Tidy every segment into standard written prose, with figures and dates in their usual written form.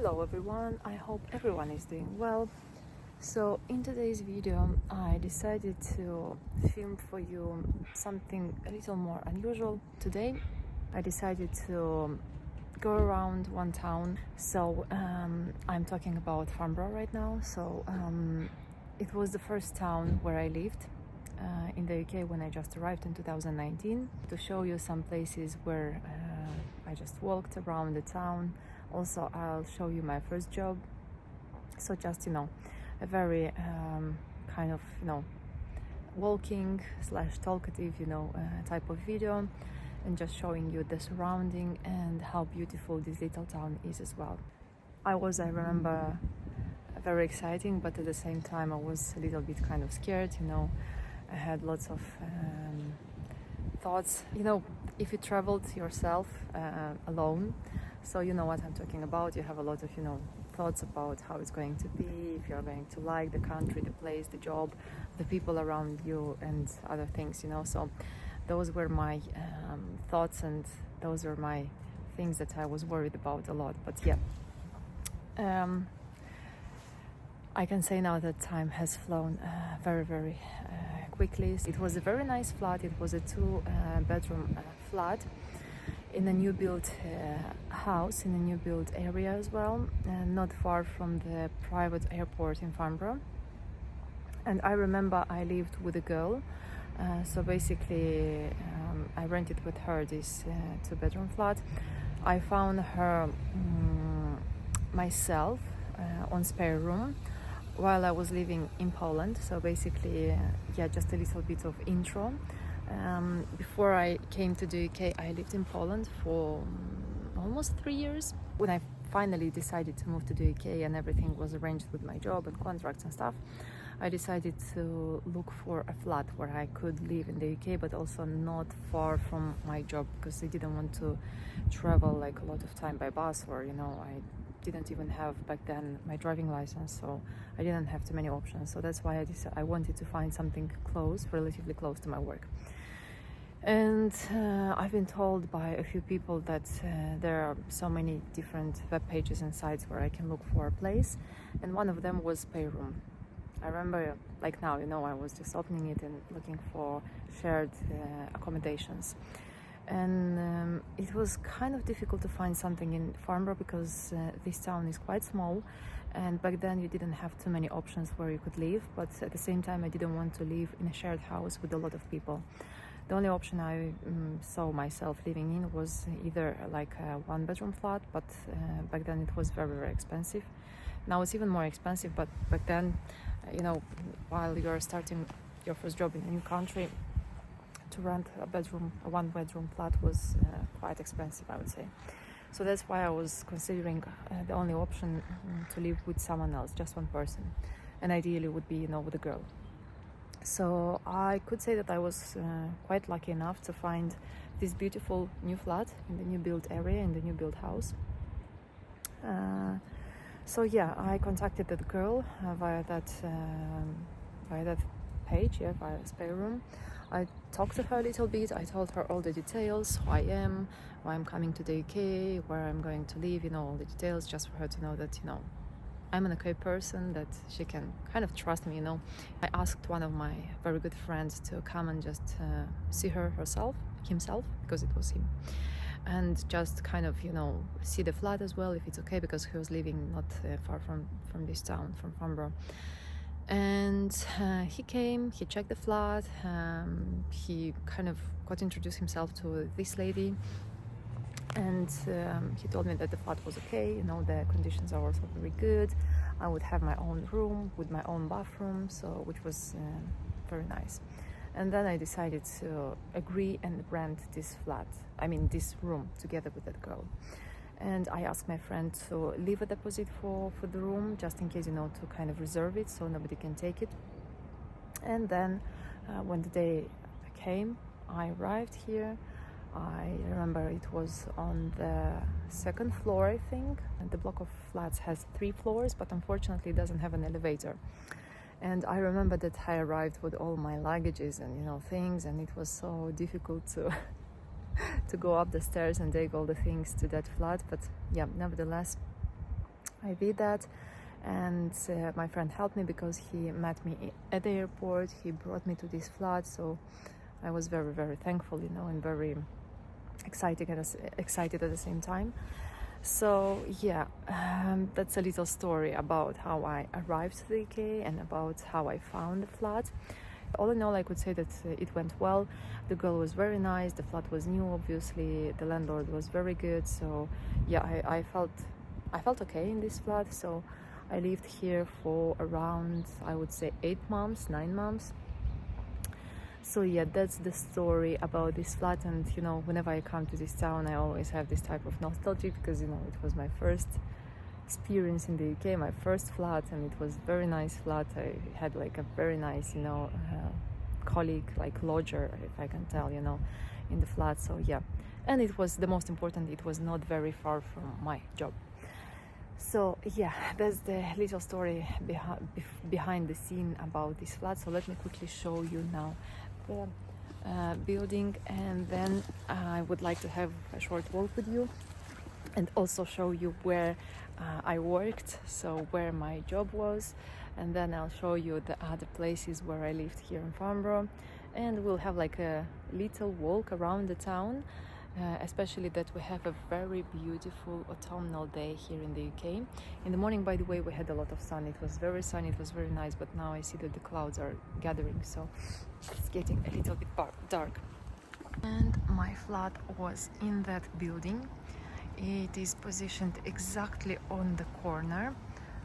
Hello everyone, I hope everyone is doing well. So in today's video I decided to film for you something a little more unusual. Today I decided to go around one town. So I'm talking about Farnborough right now. So it was the first town where I lived in the UK when I just arrived in 2019, to show you some places where I just walked around the town. Also, I'll show you my first job. So just, a very kind of, walking / talkative, type of video, and just showing you the surrounding and how beautiful this little town is as well. I remember, very exciting, but at the same time I was a little bit kind of scared, I had lots of thoughts. If you traveled yourself alone, so you know what I'm talking about. You have a lot of thoughts about how it's going to be, if you're going to like the country, the place, the job, the people around you, and other things. So those were my thoughts, and those were my things that I was worried about a lot. But yeah, I can say now that time has flown very, very quickly. It was a very nice flat. It was a two-bedroom flat in a new built house, in a new built area as well, and not far from the private airport in Farnborough. And I remember I lived with a girl, so basically I rented with her this two-bedroom flat. I found her myself on spare room while I was living in Poland. So basically, just a little bit of intro. Before I came to the UK, I lived in Poland for almost 3 years. When I finally decided to move to the UK and everything was arranged with my job and contracts and stuff, I decided to look for a flat where I could live in the UK, but also not far from my job, because I didn't want to travel like a lot of time by bus, or I didn't even have back then my driving license, so I didn't have too many options. So that's why I wanted to find something close, relatively close to my work. And I've been told by a few people that there are so many different web pages and sites where I can look for a place, and one of them was Payroom. I remember, like now, I was just opening it and looking for shared accommodations. And it was kind of difficult to find something in Farnborough, because this town is quite small, and back then you didn't have too many options where you could live. But at the same time, I didn't want to live in a shared house with a lot of people. The only option I saw myself living in was either like a one-bedroom flat, but back then it was very, very expensive. Now it's even more expensive, but back then, while you're starting your first job in a new country, to rent a one-bedroom flat was quite expensive, I would say. So that's why I was considering the only option to live with someone else, just one person, and ideally would be with a girl. So I could say that I was quite lucky enough to find this beautiful new flat in the new built area, in the new built house. So yeah, I contacted that girl via that page, via Spare Room. I talked to her a little bit. I told her all the details, who I am, why I'm coming to the UK, where I'm going to live, all the details, just for her to know that, I'm an okay person, that she can kind of trust me, I asked one of my very good friends to come and just see himself, because it was him, and just kind of, see the flat as well, if it's okay, because he was living not far from this town, from Farnborough. And he came, he checked the flat, he kind of got introduced himself to this lady, and he told me that the flat was okay, the conditions are also very good. I would have my own room with my own bathroom, which was very nice. And then I decided to agree and rent this room together with that girl. And I asked my friend to leave a deposit for the room, just in case, to kind of reserve it so nobody can take it. And then when the day came, I arrived here. I remember it was on the second floor, I think. And the block of flats has 3 floors, but unfortunately it doesn't have an elevator. And I remember that I arrived with all my luggages and things, and it was so difficult to go up the stairs and take all the things to that flat. But yeah, nevertheless, I did that, and my friend helped me because he met me at the airport. He brought me to this flat, so I was very, very thankful, and very excited at the same time. So yeah, that's a little story about how I arrived to the UK and about how I found the flat. All in all, I could say that it went well. The girl was very nice, the flat was new, obviously, the landlord was very good. So yeah, I felt okay in this flat. So I lived here for around, I would say, 8 months, 9 months. So yeah, that's the story about this flat. And whenever I come to this town, I always have this type of nostalgia because it was my first experience in the UK, my first flat, and it was very nice flat. I had like a very nice colleague, like lodger, if I can tell, in the flat. So yeah, and it was the most important, it was not very far from my job. So yeah, that's the little story behind the scene about this flat. So let me quickly show you now the building, and then I would like to have a short walk with you and also show you where I worked, so where my job was, and then I'll show you the other places where I lived here in Farnborough, and we'll have like a little walk around the town, especially that we have a very beautiful autumnal day here in the UK. In the morning, by the way, we had a lot of sun. It was very sunny, it was very nice, but now I see that the clouds are gathering, so it's getting a little bit dark. And my flat was in that building. It is positioned exactly on the corner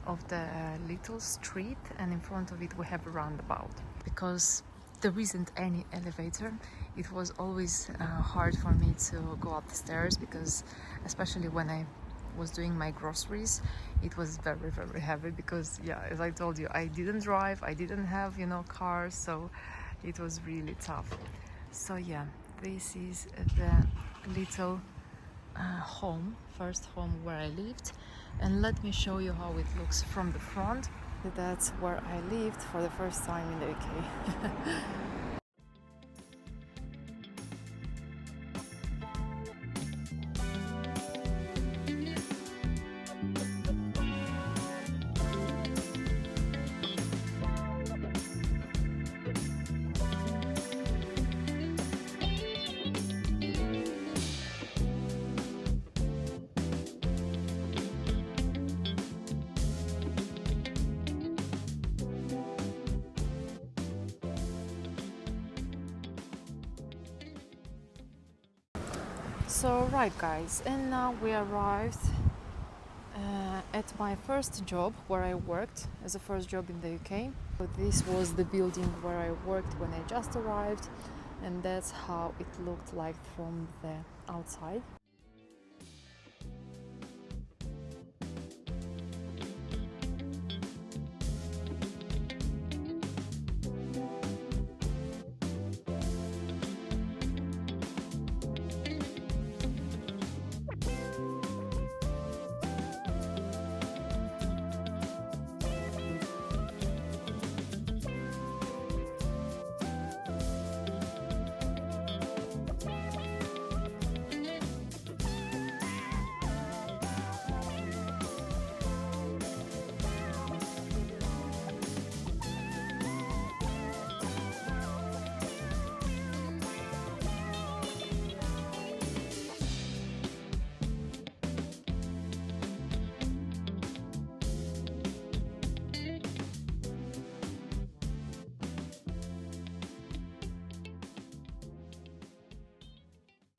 of the little street, and in front of it we have a roundabout. Because there isn't any elevator, it was always hard for me to go up the stairs, because especially when I was doing my groceries, it was very, very heavy, because yeah, as I told you, I didn't drive, I didn't have cars, so it was really tough. So yeah, this is the little first home where I lived, and let me show you how it looks from the front. That's where I lived for the first time in the UK. So right guys, and now we arrived at my first job where I worked as a first job in the UK. So this was the building where I worked when I just arrived, and that's how it looked like from the outside.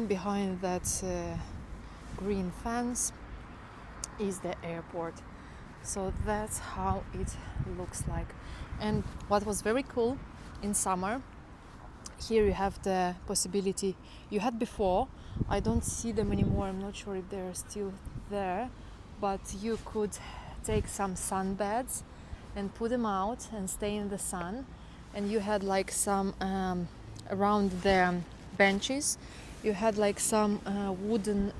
Behind that green fence is the airport. So that's how it looks like. And what was very cool in summer, here you have the possibility you had before. I don't see them anymore, I'm not sure if they're still there, but you could take some sunbeds and put them out and stay in the sun. And you had like some around the benches, you had like some wooden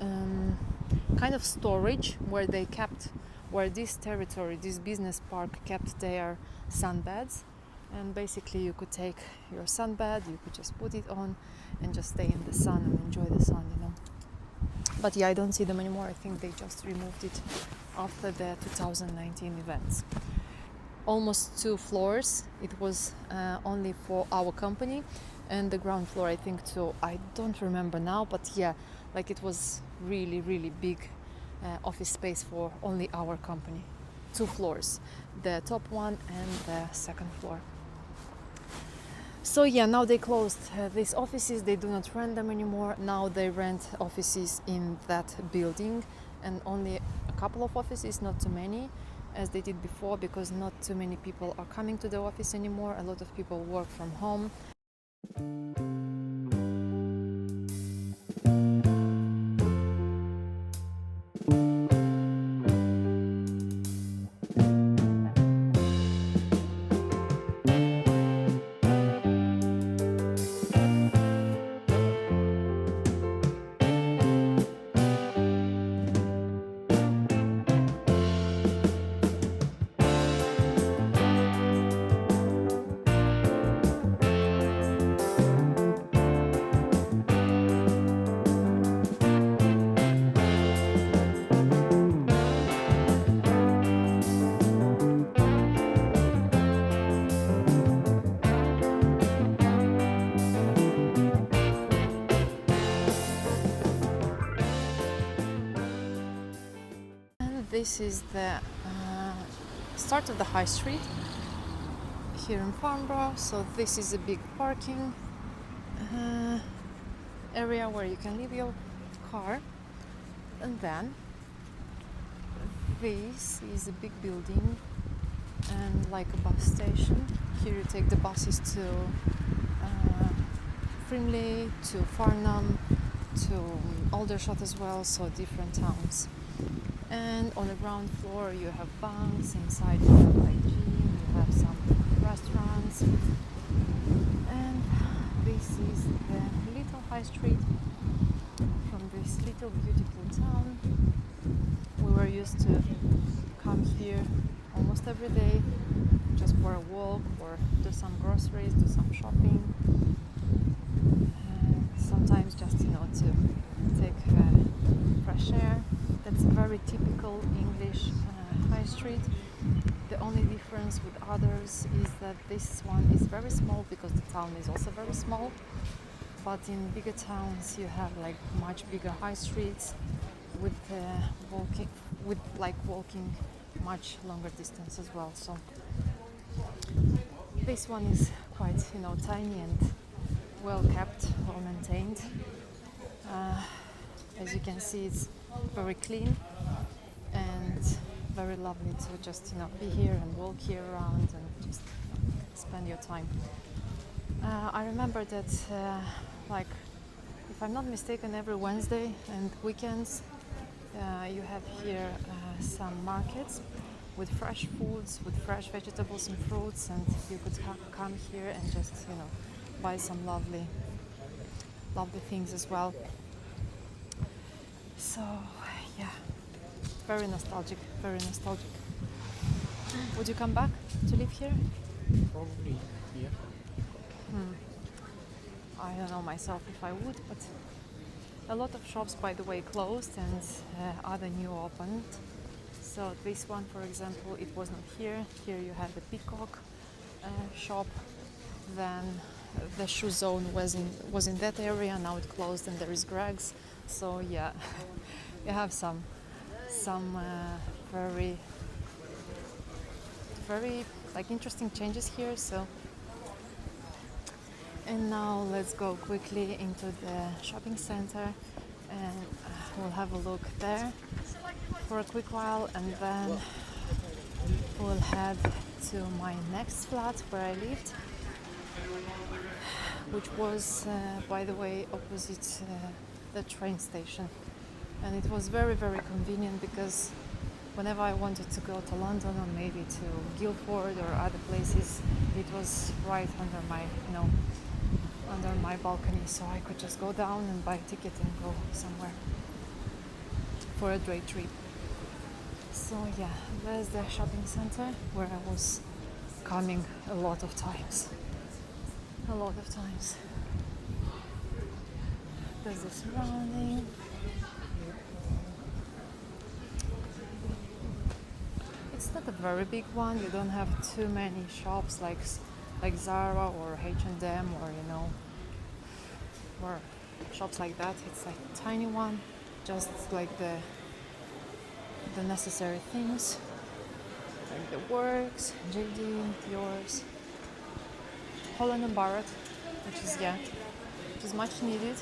kind of storage where they kept, where this territory, this business park kept their sunbeds. And basically you could take your sunbed, you could just put it on and just stay in the sun and enjoy the sun, But yeah, I don't see them anymore. I think they just removed it after the 2019 events. Almost 2 floors. It was only for our company, and the ground floor I think too. I don't remember now, but yeah, like it was really big office space for only our company. 2 floors, the top one and the second floor. So yeah, now they closed these offices. They do not rent them anymore. Now they rent offices in that building, and only a couple of offices, not too many as they did before, because not too many people are coming to the office anymore. A lot of people work from home. This is the start of the high street here in Farnborough. So this is a big parking area where you can leave your car, and then this is a big building and like a bus station. Here you take the buses to Frimley, to Farnham, to Aldershot as well, so different towns. And on the ground floor you have banks, inside you have like gym, you have some restaurants, and this is the little high street from this little beautiful town. We were used to come here almost every day just for a walk or do some groceries, do some shopping, sometimes just to take fresh air. That's a very typical English high street. The only difference with others is that this one is very small because the town is also very small. But in bigger towns you have like much bigger high streets with walking much longer distance as well. So this one is quite tiny and well kept, well maintained. As you can see, it's very clean and very lovely to just be here and walk here around and just spend your time. I remember that if I'm not mistaken, every Wednesday and weekends you have here some markets with fresh foods, with fresh vegetables and fruits, and you could come here and just buy some lovely things as well. So yeah, very nostalgic. Would you come back to live here? Probably, yeah. I don't know myself if I would, but a lot of shops, by the way, closed and other new opened. So this one, for example, it was not here. Here you have the Peacock shop. Then the shoe zone was in that area. Now it closed, and there is Greg's. So yeah, you have some very interesting changes here. So, and now let's go quickly into the shopping center, and we'll have a look there for a quick while, and then we'll head to my next flat where I lived, which was, by the way, opposite the train station. And it was very convenient because whenever I wanted to go to London or maybe to Guildford or other places, it was right under my balcony, so I could just go down and buy a ticket and go somewhere for a day trip. So yeah, there's the shopping center where I was coming a lot of times. There's the surrounding. not a very big one. You don't have too many shops like Zara or H&M or or shops like that. It's like a tiny one, just like the necessary things, like the Works, JD, yours, Holland and Barrett, which is much needed.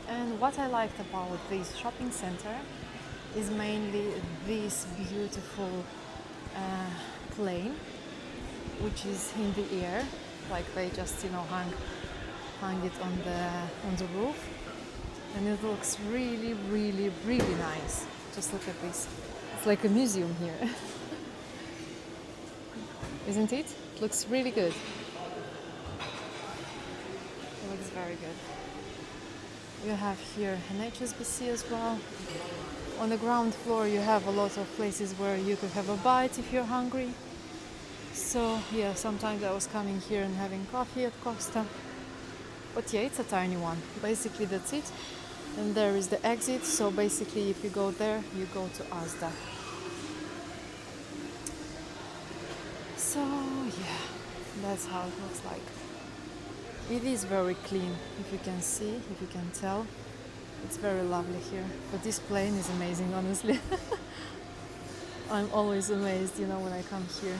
And what I liked about this shopping center is mainly this beautiful plane, which is in the air, like they just hung it on the roof, and it looks really, really, really nice. Just look at this. It's like a museum here, isn't it? It looks really good. It looks very good. You have here an HSBC as well. On the ground floor you have a lot of places where you could have a bite if you're hungry. So yeah, sometimes I was coming here and having coffee at Costa. But yeah, it's a tiny one. Basically that's it. And there is the exit. So basically if you go there, you go to Asda. So yeah, that's how it looks like. It is very clean, if you can see, if you can tell. It's very lovely here. But this plane is amazing, honestly. I'm always amazed, when I come here.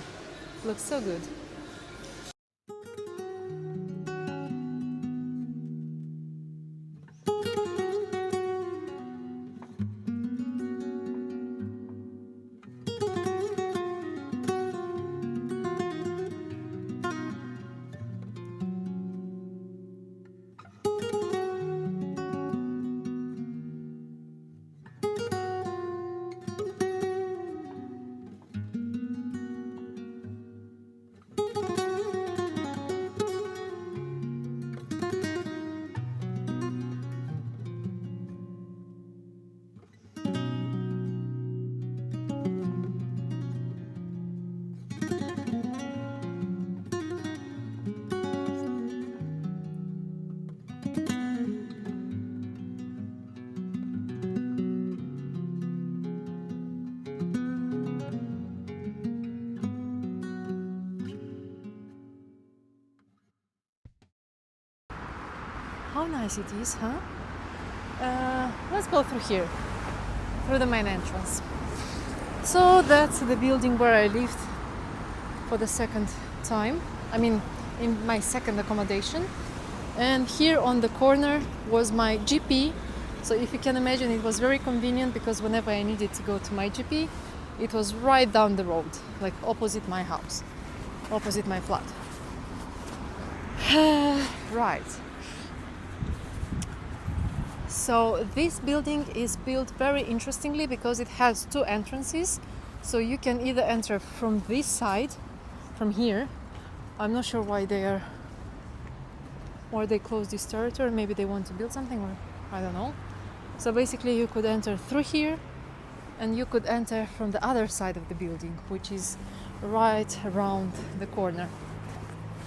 It looks so good. How nice it is, huh? Let's go through here, through the main entrance. So that's the building where I lived for the second time. I mean, in my second accommodation. And here on the corner was my GP. So if you can imagine, it was very convenient because whenever I needed to go to my GP, it was right down the road, like opposite my house, opposite my flat. Right. So this building is built very interestingly because it has two entrances. So you can either enter from this side, from here. I'm not sure why they closed this territory. Maybe they want to build something, or I don't know. So basically you could enter through here, and you could enter from the other side of the building, which is right around the corner.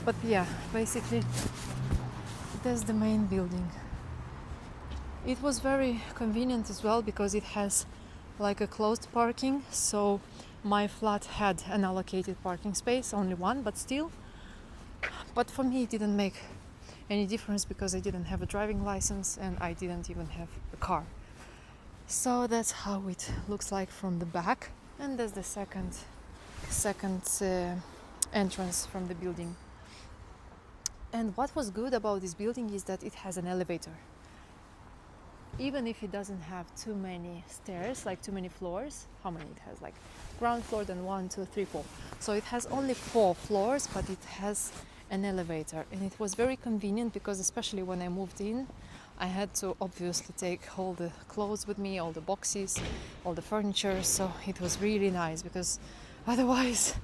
But yeah, basically that's the main building. It was very convenient as well because it has like a closed parking, so my flat had an allocated parking space, only one, but still. But for me it didn't make any difference because I didn't have a driving license and I didn't even have a car. So that's how it looks like from the back, and that's the second entrance from the building. And what was good about this building is that it has an elevator. Even if it doesn't have too many stairs, like too many floors. How many it has? Like ground floor, then 1, 2, 3, 4. So it has only 4 floors, but it has an elevator. And it was very convenient because especially when I moved in, I had to obviously take all the clothes with me, all the boxes, all the furniture. So it was really nice because otherwise,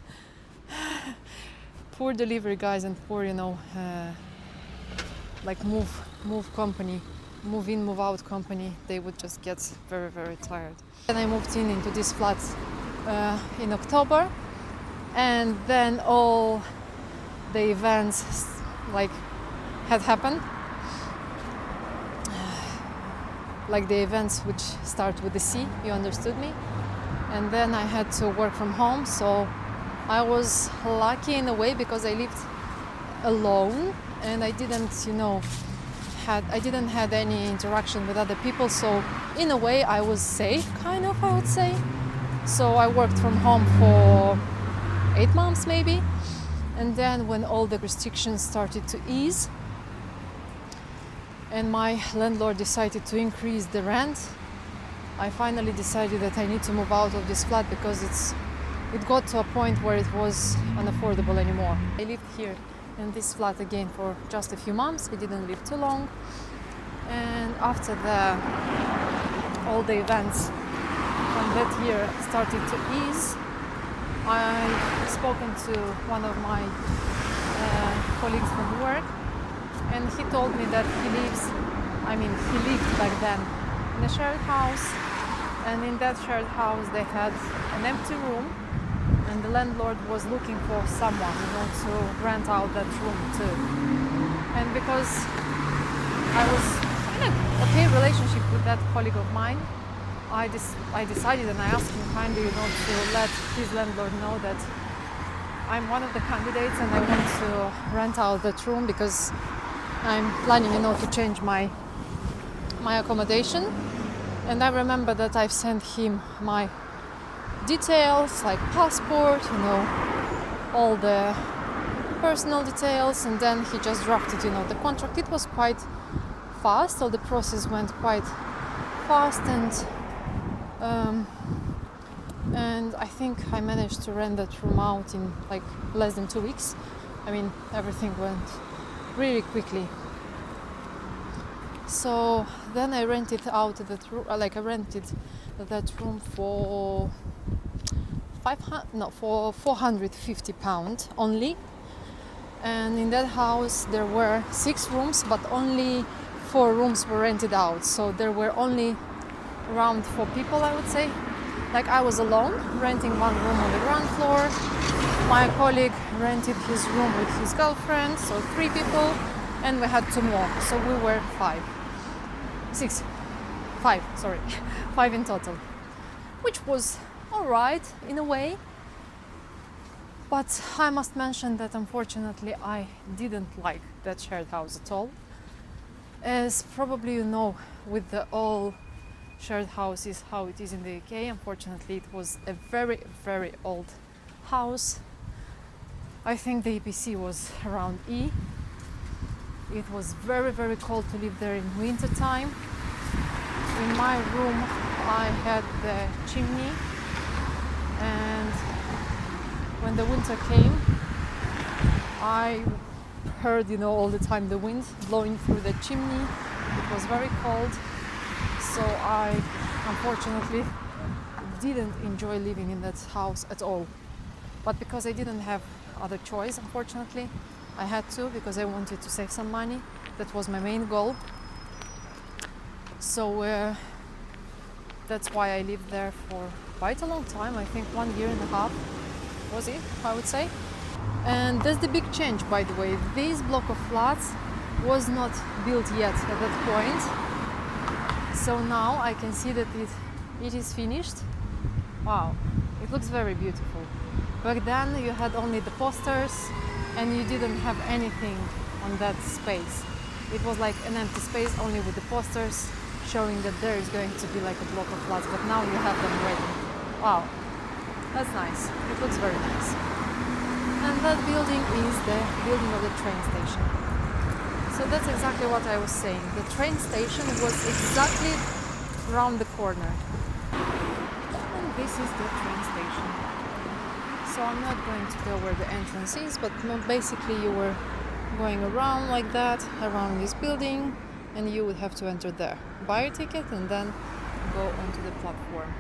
poor delivery guys and poor, like move company, move in, move out company, they would just get very, very tired. Then I moved into this flat in October, and then all the events had happened. Like the events which start with the C, you understood me? and then I had to work from home. So I was lucky in a way because I lived alone and I didn't, I didn't have any interaction with other people. So in a way I was safe, kind of, I would say. So I worked from home for 8 months maybe. And then when all the restrictions started to ease and my landlord decided to increase the rent, I finally decided that I need to move out of this flat because it got to a point where it was unaffordable anymore. I lived here in this flat again for just a few months. I didn't live too long. And after all the events from that year started to ease, I've spoken to one of my colleagues from work, and he told me that he lived back then in a shared house, and in that shared house they had an empty room, and the landlord was looking for someone, to rent out that room too. And because I was in a okay relationship with that colleague of mine, I decided, and I asked him kindly, to let his landlord know that I'm one of the candidates and I want to rent out that room because I'm planning, to change my accommodation. And I remember that I've sent him my details like passport, all the personal details, and then he just drafted, the contract. It was quite fast, so the process went quite fast, and I think I managed to rent that room out in like less than 2 weeks. Everything went really quickly. So then I rented out that room. I rented that room for £450 only. And in that house there were 6 rooms, but only 4 rooms were rented out. So there were only around 4 people, I would say. I was alone, renting one room on the ground floor. My colleague rented his room with his girlfriend, so 3 people, and we had 2 more, so we were 5 in total, which was alright in a way. But I must mention that unfortunately I didn't like that shared house at all. As probably with the all shared houses, how it is in the UK, unfortunately it was a very, very old house. I think the EPC was around E. It was very, very cold to live there in winter time. In my room I had the chimney, and when the winter came I heard all the time the wind blowing through the chimney. It was very cold, so I unfortunately didn't enjoy living in that house at all. But because I didn't have other choice, unfortunately I had to, because I wanted to save some money. That was my main goal. So that's why I lived there for quite a long time. I think 1.5 years was it, I would say. And that's the big change, by the way. This block of flats was not built yet at that point. So now I can see that it is finished. Wow, it looks very beautiful. Back then you had only the posters and you didn't have anything on that space. It was like an empty space only with the posters showing that there is going to be like a block of flats, but now you have them ready. Wow, that's nice. It looks very nice. And that building is the building of the train station. So that's exactly what I was saying. The train station was exactly around the corner. And this is the train station. So I'm not going to go where the entrance is, but basically you were going around like that, around this building, and you would have to enter there, buy a ticket, and then go onto the platform.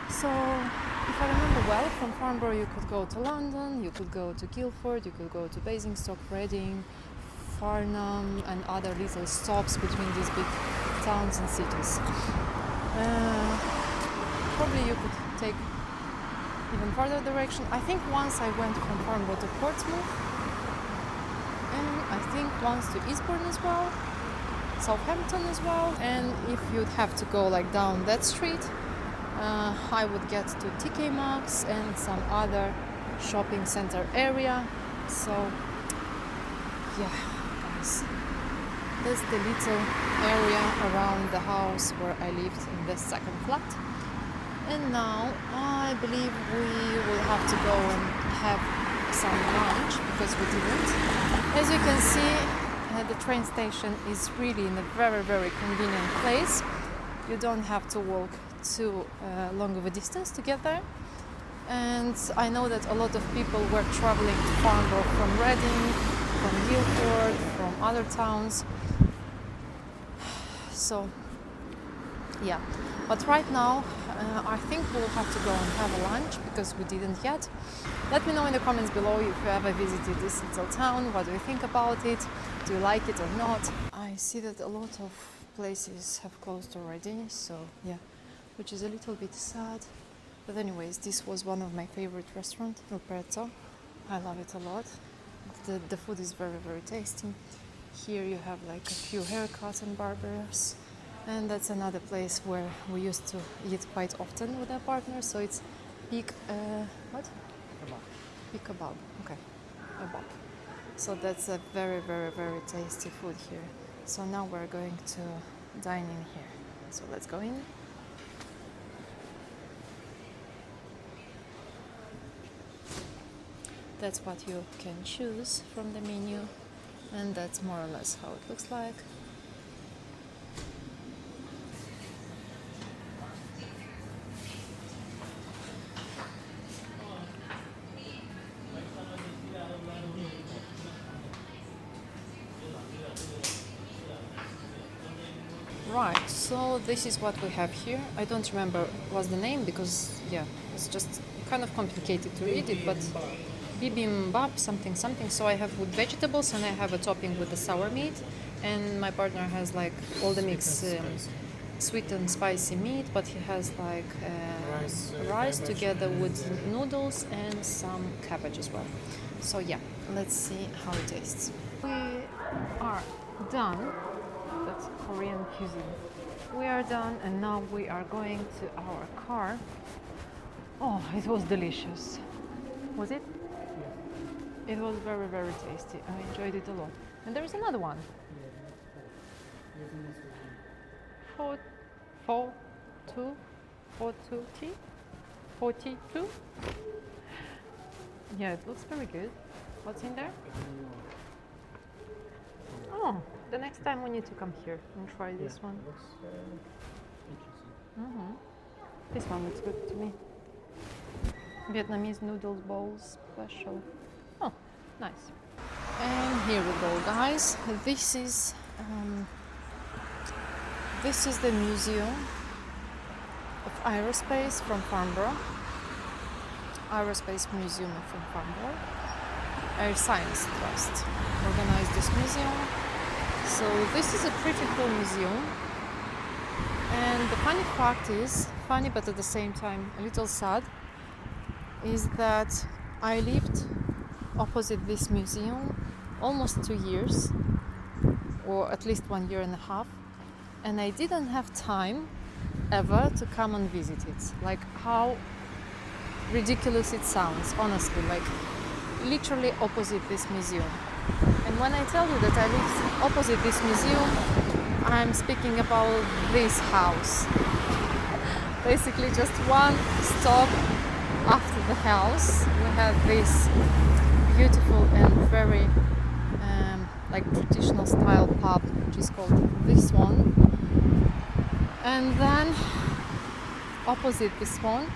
So if I remember well, from Farnborough you could go to London, you could go to Guildford, you could go to Basingstoke, Reading, Farnham, and other little stops between these big towns and cities. Probably you could take even further direction. I think once I went from Farnborough to Portsmouth, and I think once to Eastbourne as well, Southampton as well. And if you'd have to go like down that street, I would get to TK Maxx and some other shopping center area. So yeah, guys, that's the little area around the house where I lived in the second flat. And now I believe we will have to go and have some lunch because we didn't. As you can see, the train station is really in a very, very convenient place. You don't have to walk too long of a distance to get there. And I know that a lot of people were traveling to Farnborough from Reading, from Guildford, from other towns. So yeah, but right now I think we'll have to go and have a lunch because we didn't yet. Let me know in the comments below if you ever visited this little town. What do you think about it? Do you like it or not? I see that a lot of places have closed already, so yeah, which is a little bit sad. But anyways, this was one of my favorite restaurants, Il Prezzo. I love it a lot. The food is very, very tasty. Here you have like a few haircuts and barbers. And that's another place where we used to eat quite often with our partners. So it's what? Kebab. Big kebab. Okay, kebab. So that's a very, very, very tasty food here. So now we're going to dine in here. So let's go in. That's what you can choose from the menu, and that's more or less how it looks like. Right, so this is what we have here. I don't remember what's the name because yeah, it's just kind of complicated to read it, but bibimbap something something. So I have with vegetables and I have a topping with the sour meat, and my partner has like all the mix, sweet and spicy meat, but he has like rice together with noodles and some cabbage as well. So yeah, let's see how it tastes. We are done. That's Korean cuisine. We are done and now we are going to our car. Oh, it was delicious. Was it? It was very, very tasty. I enjoyed it a lot. And there is another one. 42? Yeah, it looks very good. What's in there? Oh, the next time we need to come here and try this one. Looks interesting. This one looks good to me. Vietnamese noodles bowls special. Oh, nice. And here we go, guys. This is the Museum of Aerospace from Farnborough. Aerospace Museum from Farnborough. Air Science Trust organized this museum. So this is a pretty cool museum. And the funny fact is, funny but at the same time a little sad, is that I lived opposite this museum almost 2 years, or at least 1 year and a half, and I didn't have time ever to come and visit it. Like how ridiculous it sounds, honestly, like literally opposite this museum. And when I tell you that I live opposite this museum, I'm speaking about this house. Basically just one stop after the house we have this beautiful and very like traditional style pub, which is called this one. And then opposite this one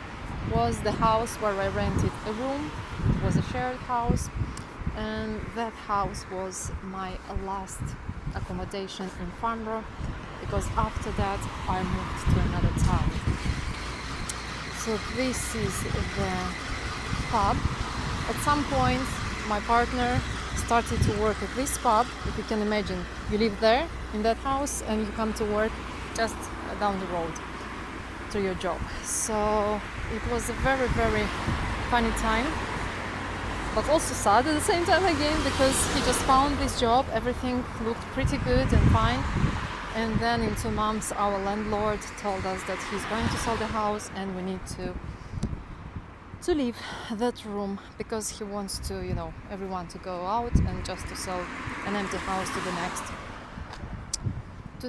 was the house where I rented a room. It was a shared house, and that house was my last accommodation in Farnborough, because after that I moved to another town. So this is the pub. At some point my partner started to work at this pub. If you can imagine, you live there in that house and you come to work just down the road to your job. So it was a very, very funny time, but also sad at the same time again, because he just found this job, everything looked pretty good and fine, And then in 2 months our landlord told us that he's going to sell the house and we need to leave that room because he wants to, everyone to go out and just to sell an empty house to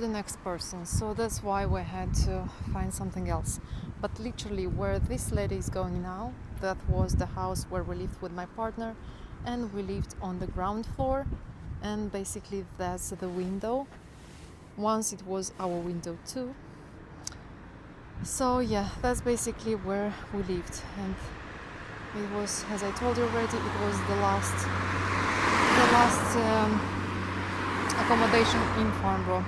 the next person. So that's why we had to find something else. But literally where this lady is going now, that was the house where we lived with my partner, and we lived on the ground floor, and basically that's the window. Once it was our window too. So yeah, that's basically where we lived, and it was, as I told you already, it was the last accommodation in Farnborough.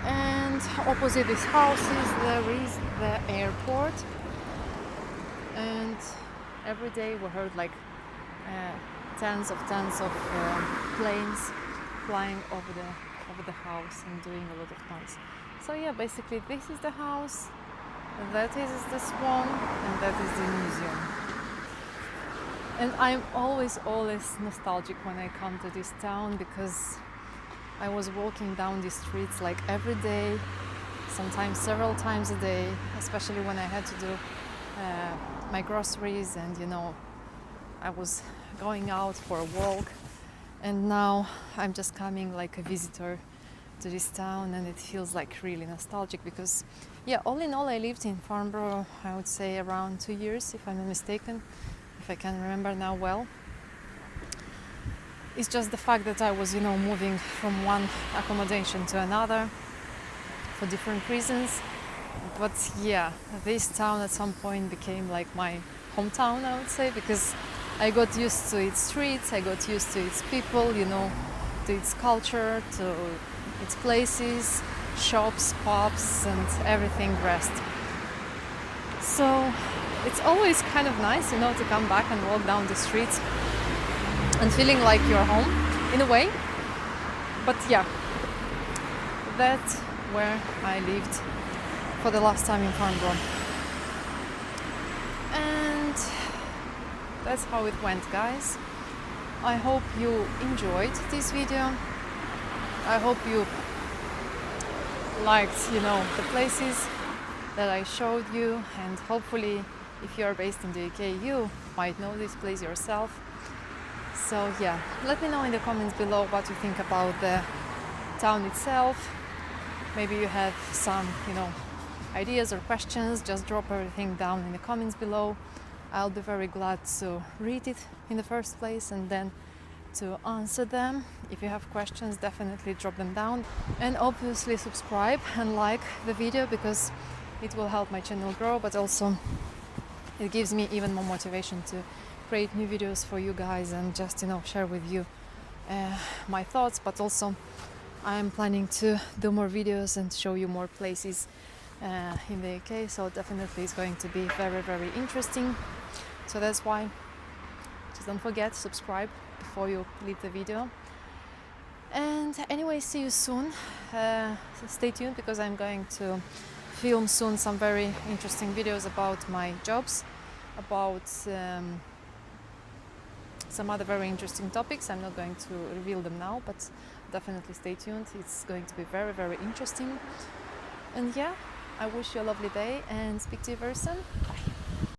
And opposite these houses there is the airport, and every day we heard like tens of planes flying over the house and doing a lot of noise. So yeah, basically this is the house, that is the swan, and that is the museum. And I'm always nostalgic when I come to this town, because I was walking down these streets like every day, sometimes several times a day, especially when I had to do my groceries, and I was going out for a walk. And now I'm just coming like a visitor to this town, and it feels like really nostalgic because, yeah, all in all I lived in Farnborough, I would say around 2 years, if I'm not mistaken, if I can remember now well. It's just the fact that I was, moving from one accommodation to another for different reasons. But yeah, this town at some point became like my hometown, I would say, because I got used to its streets, I got used to its people, to its culture, to its places, shops, pubs, and everything rest. So it's always kind of nice, to come back and walk down the streets and feeling like you're home in a way. But yeah, that's where I lived for the last time in Farnborough. And that's how it went, guys. I hope you enjoyed this video. I hope you liked, the places that I showed you, and hopefully if you are based in the UK, you might know this place yourself. So yeah, let me know in the comments below what you think about the town itself. Maybe you have some, ideas or questions. Just drop everything down in the comments below. I'll be very glad to read it in the first place and then to answer them. If you have questions, definitely drop them down. And obviously subscribe and like the video, because it will help my channel grow, but also it gives me even more motivation to create new videos for you guys and just share with you my thoughts. But also I am planning to do more videos and show you more places in the UK, so definitely it's going to be very, very interesting. So that's why just don't forget, subscribe before you leave the video. And anyway, see you soon. So stay tuned, because I'm going to film soon some very interesting videos about my jobs, about some other very interesting topics. I'm not going to reveal them now, but definitely stay tuned. It's going to be very, very interesting. And yeah, I wish you a lovely day and speak to you very soon.